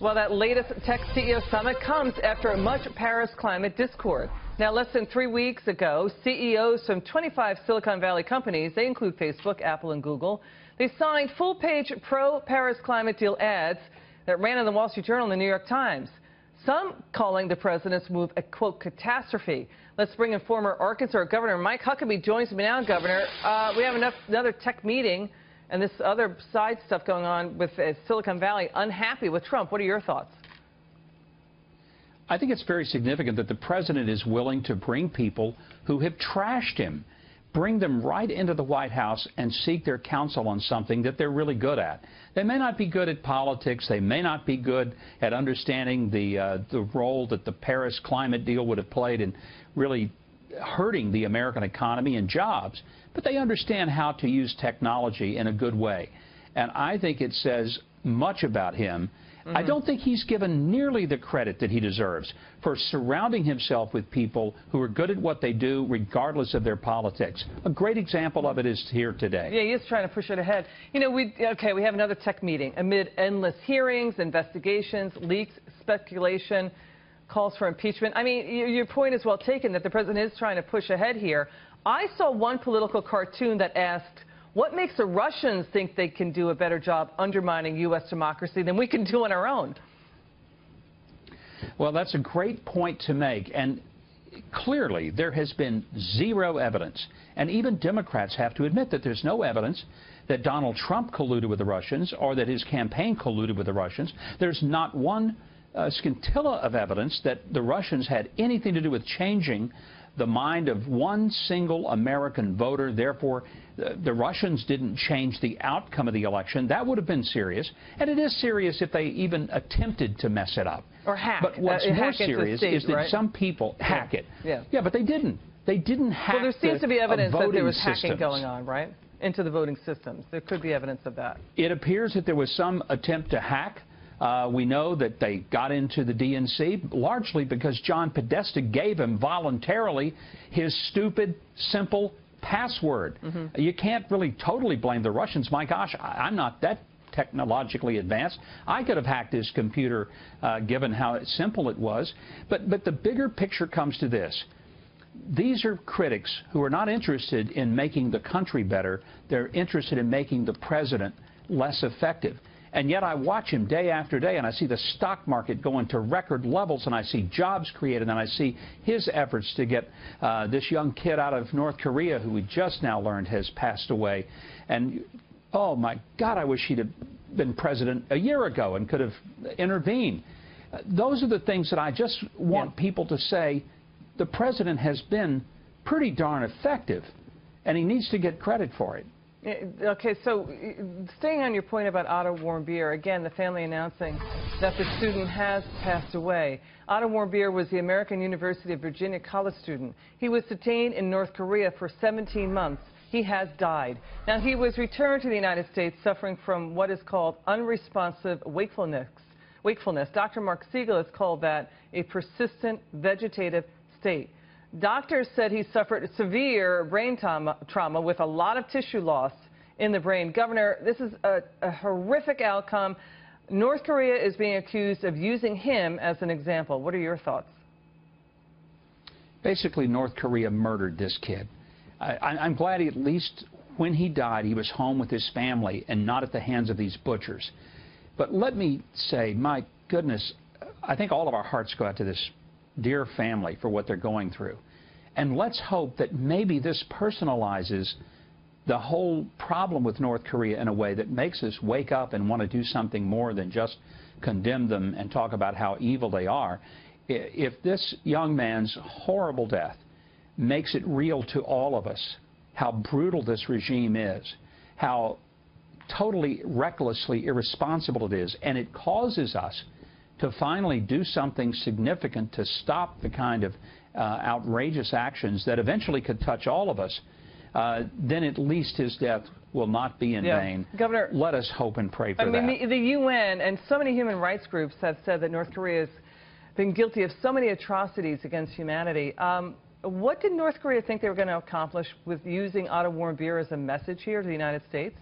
Well, that latest tech CEO summit comes after much Paris climate discord. Now, less than 3 weeks ago, CEOs from 25 Silicon Valley companies, they include Facebook, Apple, and Google, they signed full-page pro-Paris climate deal ads that ran in the Wall Street Journal and the New York Times. Some calling the president's move a, quote, catastrophe. Let's bring in former Arkansas Governor Mike Huckabee. Joins me now, Governor. We have another tech meeting and this other side stuff going on with Silicon Valley, unhappy with Trump. What are your thoughts? I think it's very significant that the president is willing to bring people who have trashed him, bring them right into the White House and seek their counsel on something that they're really good at. They may not be good at politics. They may not be good at understanding the role that the Paris climate deal would have played in really hurting the American economy and jobs, but they understand how to use technology in a good way. And I think it says much about him. I don't think he's given nearly the credit that he deserves for surrounding himself with people who are good at what they do regardless of their politics. A great example of it is here today. Yeah, he is trying to push it ahead. You know, we have another tech meeting amid endless hearings, investigations, leaks, speculation, calls for impeachment. I mean, your point is well taken that the president is trying to push ahead here. I saw one political cartoon that asked, what makes the Russians think they can do a better job undermining U.S. democracy than we can do on our own? Well, that's a great point to make. And clearly, there has been zero evidence. And even Democrats have to admit that there's no evidence that Donald Trump colluded with the Russians or that his campaign colluded with the Russians. There's not one scintilla of evidence that the Russians had anything to do with changing the mind of one single American voter. Therefore, the Russians didn't change the outcome of the election. That would have been serious. And it is serious if they even attempted to mess it up. Or hack. But what's more serious is that some people hack it. Yeah, but they didn't. They didn't hack. Well, there seems to be evidence that there was systems. hacking going on, right? Into the voting systems. There could be evidence of that. It appears that there was some attempt to hack. We know that they got into the DNC largely because John Podesta gave him voluntarily his stupid, simple password. You can't really totally blame the Russians. My gosh, I'm not that technologically advanced. I could have hacked his computer given how simple it was. But the bigger picture comes to this. These are critics who are not interested in making the country better. They're interested in making the president less effective. And yet I watch him day after day, and I see the stock market going to record levels, and I see jobs created, and I see his efforts to get this young kid out of North Korea, who we just now learned has passed away. And, oh, my God, I wish he'd have been president a year ago and could have intervened. Those are the things that I just want people to say. The president has been pretty darn effective, and he needs to get credit for it. Okay, so staying on your point about Otto Warmbier, again, the family announcing that the student has passed away. Otto Warmbier was the American University of Virginia college student. He was detained in North Korea for 17 months. He has died. Now, he was returned to the United States suffering from what is called unresponsive wakefulness. Dr. Mark Siegel has called that a persistent vegetative state. Doctors said he suffered severe brain trauma with a lot of tissue loss in the brain. Governor, this is a horrific outcome. North Korea is being accused of using him as an example. What are your thoughts? Basically, North Korea murdered this kid. I'm glad at least when he died, he was home with his family and not at the hands of these butchers. But let me say, my goodness, I think all of our hearts go out to this dear family for what they're going through. And let's hope that maybe this personalizes the whole problem with North Korea in a way that makes us wake up and want to do something more than just condemn them and talk about how evil they are. If this young man's horrible death makes it real to all of us, how brutal this regime is, how totally recklessly irresponsible it is, and it causes us to finally do something significant to stop the kind of outrageous actions that eventually could touch all of us, then at least his death will not be in vain. Governor, let us hope and pray for that. I mean, the UN and so many human rights groups have said that North Korea has been guilty of so many atrocities against humanity. What did North Korea think they were going to accomplish with using Otto Warmbier as a message here to the United States?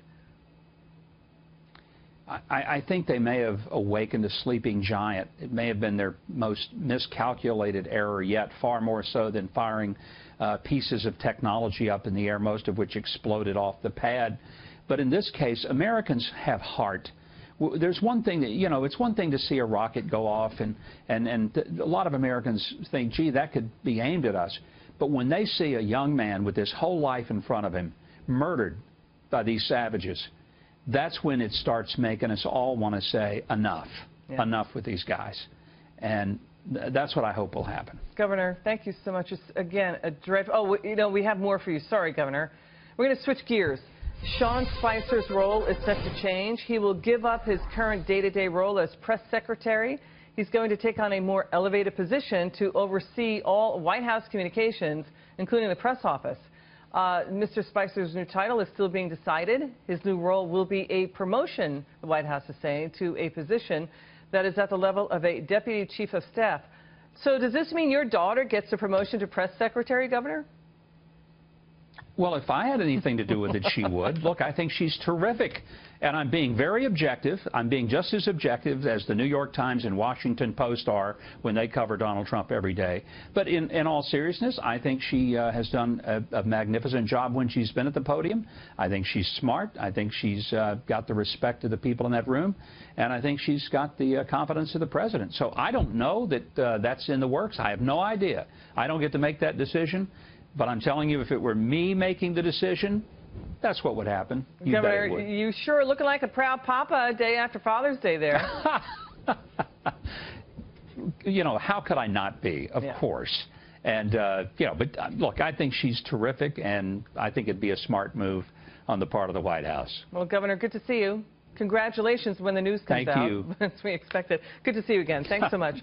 I think they may have awakened a sleeping giant. It may have been their most miscalculated error yet, far more so than firing pieces of technology up in the air, most of which exploded off the pad. But in this case, Americans have heart. There's one thing that, you know, it's one thing to see a rocket go off, and a lot of Americans think, gee, that could be aimed at us. But when they see a young man with his whole life in front of him murdered by these savages, that's when it starts making us all want to say enough, enough with these guys. And that's what I hope will happen. Governor, thank you so much. It's, again, a dreadful... Oh, you know, we have more for you. Sorry, Governor. We're going to switch gears. Sean Spicer's role is set to change. He will give up his current day-to-day role as press secretary. He's going to take on a more elevated position to oversee all White House communications, including the press office. Mr. Spicer's new title is still being decided. His new role will be a promotion, the White House is saying, to a position that is at the level of a deputy chief of staff. So does this mean your daughter gets a promotion to press secretary, Governor? Well, if I had anything to do with it, she would. Look, I think she's terrific. And I'm being very objective. I'm being just as objective as the New York Times and Washington Post are when they cover Donald Trump every day. But in all seriousness, I think she has done a magnificent job when she's been at the podium. I think she's smart. I think she's got the respect of the people in that room. And I think she's got the confidence of the president. So I don't know that that's in the works. I have no idea. I don't get to make that decision. But I'm telling you, if it were me making the decision, that's what would happen. You Governor, bet it would. you sure are looking like a proud papa a day after Father's Day there. You know, how could I not be? Of course. And, you know, but look, I think she's terrific, and I think it'd be a smart move on the part of the White House. Well, Governor, good to see you. Congratulations when the news comes out. Thank you. As we expected. Good to see you again. Thanks so much.